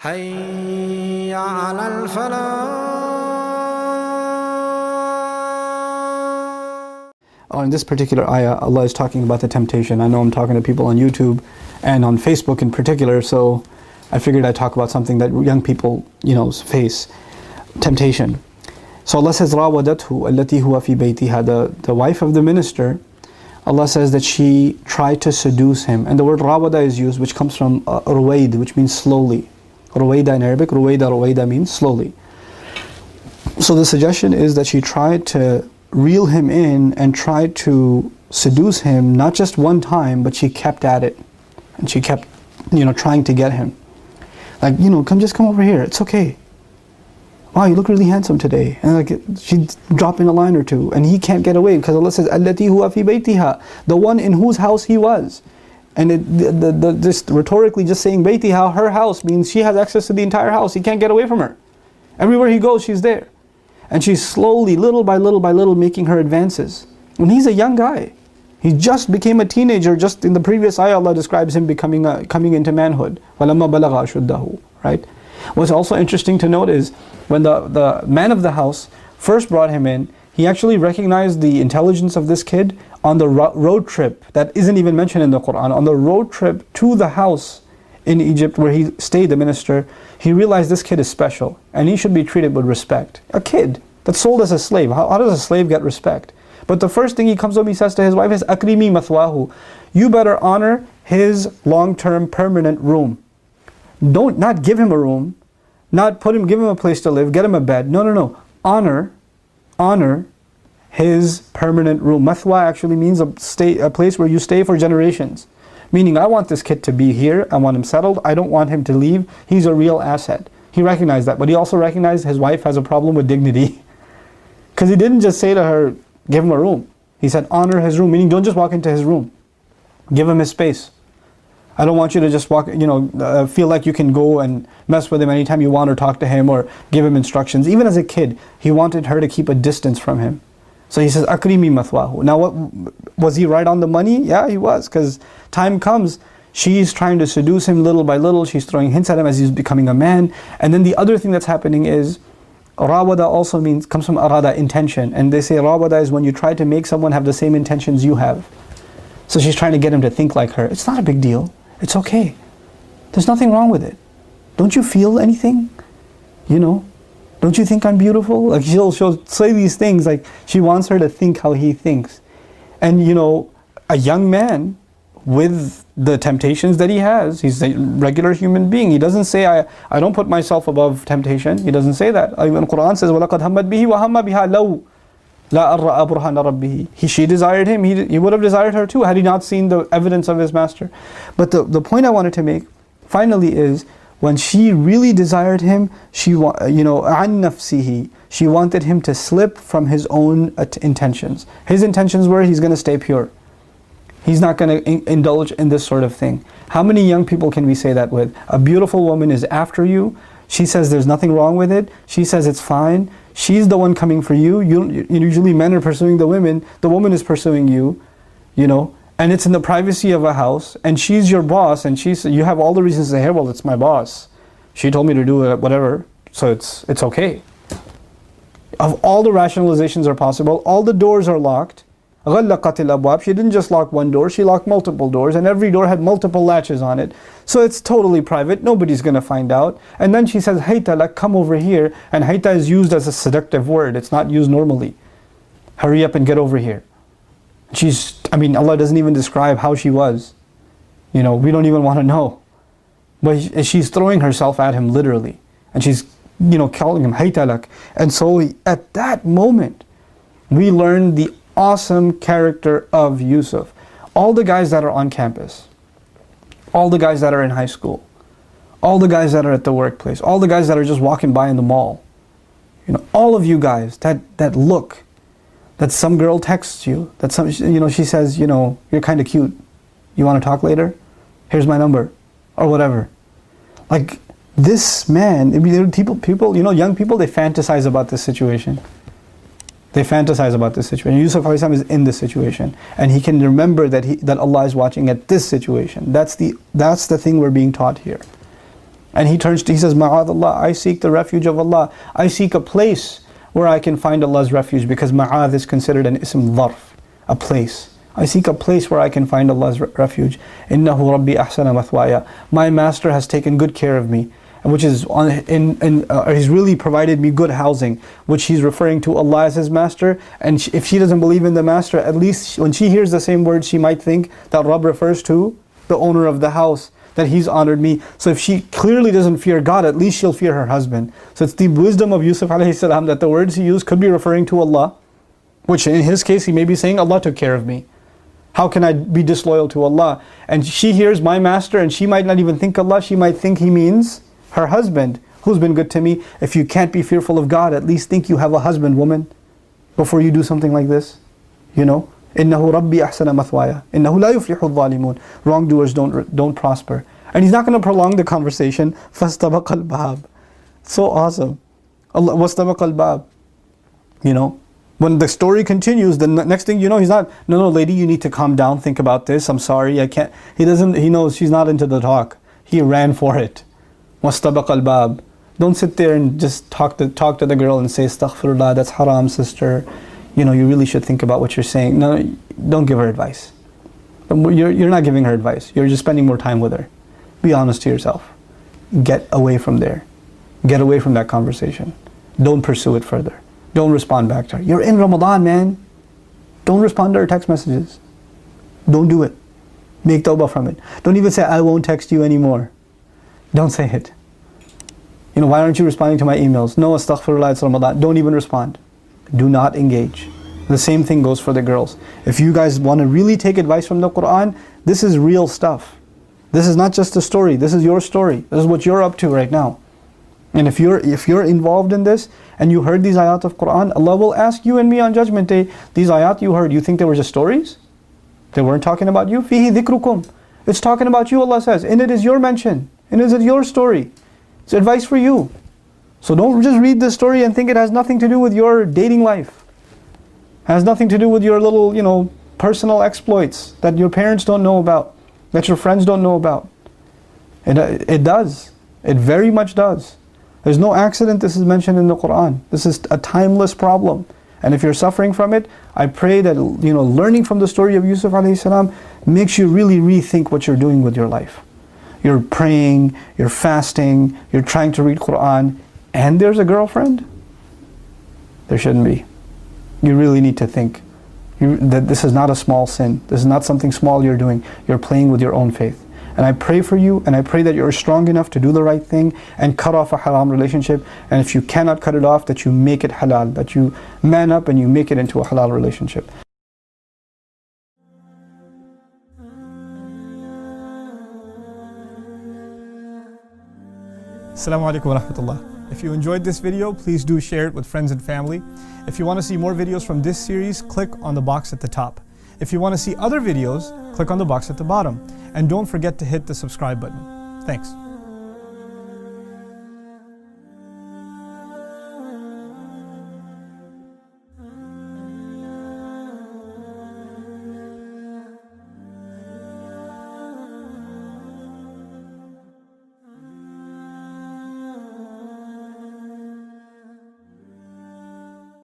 حي على الفلاح. In this particular ayah, Allah is talking about the temptation. I know I'm talking to people on YouTube and on Facebook in particular, so I figured I'd talk about something that young people, face. Temptation. So Allah says, راودته التي هو في بيتها, the wife of the minister, Allah says that she tried to seduce him. And the word rawada is used, which comes from ruwaid, which means slowly. Ruwaida in Arabic, ruwaida means slowly. So the suggestion is that she tried to reel him in and tried to seduce him, not just one time, but she kept at it. And she kept, trying to get him. Like, come over here, it's okay. Wow, you look really handsome today. And she'd drop in a line or two, and he can't get away because Allah says, "Allati huwa fi baytiha," the one in whose house he was. And just rhetorically, just saying baytiha, her house, means she has access to the entire house. He can't get away from her. Everywhere he goes, she's there. And she's slowly, little by little, making her advances. And he's a young guy. He just became a teenager. Just in the previous ayah, Allah describes him coming into manhood. وَلَمَّا بَلَغَ أَشُدَّهُ. Right? What's also interesting to note is, when the man of the house first brought him in, he actually recognized the intelligence of this kid on the road trip that isn't even mentioned in the Quran. On the road trip to the house in Egypt where he stayed, the minister, he realized this kid is special and he should be treated with respect. A kid that's sold as a slave, how does a slave get respect? But the first thing he comes up, he says to his wife is, "Akrimi mathwahu." You better honor his long-term permanent room. Not give him a room, not give him a place to live, get him a bed. No. Honor his permanent room. Mathwa actually means a place where you stay for generations. Meaning, I want this kid to be here, I want him settled, I don't want him to leave, he's a real asset. He recognized that, but he also recognized his wife has a problem with dignity. Because he didn't just say to her, give him a room. He said, honor his room, meaning don't just walk into his room. Give him his space. I don't want you to just feel like you can go and mess with him anytime you want or talk to him or give him instructions. Even as a kid, he wanted her to keep a distance from him. So he says, "Akrimi mathwahu." Now, was he right on the money? Yeah, he was, because time comes, she's trying to seduce him little by little. She's throwing hints at him as he's becoming a man. And then the other thing that's happening is, rawada also comes from arada, intention. And they say rawada is when you try to make someone have the same intentions you have. So she's trying to get him to think like her. It's not a big deal. It's okay. There's nothing wrong with it. Don't you feel anything? Don't you think I'm beautiful? Like she'll say these things, like she wants her to think how he thinks. And a young man with the temptations that he has, he's a regular human being. He doesn't say, I don't put myself above temptation. He doesn't say that. Even Quran says, وَلَقَدْ هَمَّتْ بِهِ وَهَمَّ بِهَا لَوْ لَا أَرَّأَ بُرْهَانَ رَبِّهِ. She desired him, he would have desired her too had he not seen the evidence of his master. But the point I wanted to make finally is, when she really desired him, عَنْ نَفْسِهِ, she wanted him to slip from his own intentions. His intentions were, he's going to stay pure. He's not going to indulge in this sort of thing. How many young people can we say that with? A beautiful woman is after you. She says there's nothing wrong with it. She says it's fine. She's the one coming for you. Usually men are pursuing the women. The woman is pursuing you, and it's in the privacy of a house, and she's your boss, and you have all the reasons to say, hey, well, it's my boss. She told me to do whatever, so it's okay. Of all the rationalizations are possible, all the doors are locked. غَلَّقَتِ الْأَبْوَابِ. She didn't just lock one door, she locked multiple doors, and every door had multiple latches on it. So it's totally private, nobody's going to find out. And then she says, hayta lak, come over here. And hayta is used as a seductive word, it's not used normally. Hurry up and get over here. Allah doesn't even describe how she was. We don't even want to know. But she's throwing herself at him literally. And she's, calling him hayta lak. And so at that moment, we learn the awesome character of Yusuf. All the guys that are on campus, all the guys that are in high school, all the guys that are at the workplace, all the guys that are just walking by in the mall, all of you guys that look, that some girl texts you, that she says, you're kind of cute, you want to talk later? Here's my number, or whatever. Like this man, people, young people, they fantasize about this situation. They fantasize about this situation. Yusuf ﷺ is in this situation, and he can remember that Allah is watching at this situation. That's the thing we're being taught here. And he says, Ma'adallah, I seek the refuge of Allah. I seek a place where I can find Allah's refuge, because Ma'ad is considered an ism dharf, a place. I seek a place where I can find Allah's refuge. Innahu Rabbi ahsana mathwaya. My master has taken good care of me, which is he's really provided me good housing, which he's referring to Allah as his master. And if she doesn't believe in the master, at least when she hears the same words, she might think that Rabb refers to the owner of the house, that he's honored me. So if she clearly doesn't fear God, at least she'll fear her husband. So it's the wisdom of Yusuf alayhi salam that the words he used could be referring to Allah, which in his case he may be saying, Allah took care of me. How can I be disloyal to Allah? And she hears my master, and she might not even think Allah, she might think he means her husband, who's been good to me. If you can't be fearful of God, at least think you have a husband, woman, before you do something like this. You know? Innahu Rabbi ahsana mathwaya. Innahu la yuflihu dhalimun. Wrongdoers don't prosper. And he's not going to prolong the conversation. Fastabaqa al-bab. So awesome. Allah wastabaqa al-bab. You know? When the story continues, the next thing you know, he's not, no, lady, you need to calm down, think about this, I'm sorry, I can't. He knows she's not into the talk. He ran for it. Wastabaq al-bab. Don't sit there and just talk to the girl and say, astaghfirullah, that's haram, sister. You know, you really should think about what you're saying. No, don't give her advice. You're not giving her advice. You're just spending more time with her. Be honest to yourself. Get away from there. Get away from that conversation. Don't pursue it further. Don't respond back to her. You're in Ramadan, man. Don't respond to her text messages. Don't do it. Make tawbah from it. Don't even say, I won't text you anymore. Don't say it. You know, why aren't you responding to my emails? No, astaghfirullah, it's Ramadan. Don't even respond. Do not engage. The same thing goes for the girls. If you guys want to really take advice from the Quran, this is real stuff. This is not just a story. This is your story. This is what you're up to right now. And if you're involved in this, and you heard these ayat of Quran, Allah will ask you and me on Judgment Day, these ayat you heard, you think they were just stories? They weren't talking about you? Fihi dhikrukum. It's talking about you, Allah says. And it is your mention. And it is your story. It's advice for you. So don't just read this story and think it has nothing to do with your dating life. It has nothing to do with your little, personal exploits that your parents don't know about, that your friends don't know about. It does. It very much does. There's no accident this is mentioned in the Quran. This is a timeless problem. And if you're suffering from it, I pray that learning from the story of Yusuf alayhi salam makes you really rethink what you're doing with your life. You're praying, you're fasting, you're trying to read Quran, and there's a girlfriend? There shouldn't be. You really need to think that this is not a small sin. This is not something small you're doing. You're playing with your own faith. And I pray for you, and I pray that you're strong enough to do the right thing and cut off a haram relationship. And if you cannot cut it off, that you make it halal, that you man up and you make it into a halal relationship. Assalamu alaikum wa rahmatullah. If you enjoyed this video, please do share it with friends and family. If you want to see more videos from this series, click on the box at the top. If you want to see other videos, click on the box at the bottom. And don't forget to hit the subscribe button. Thanks.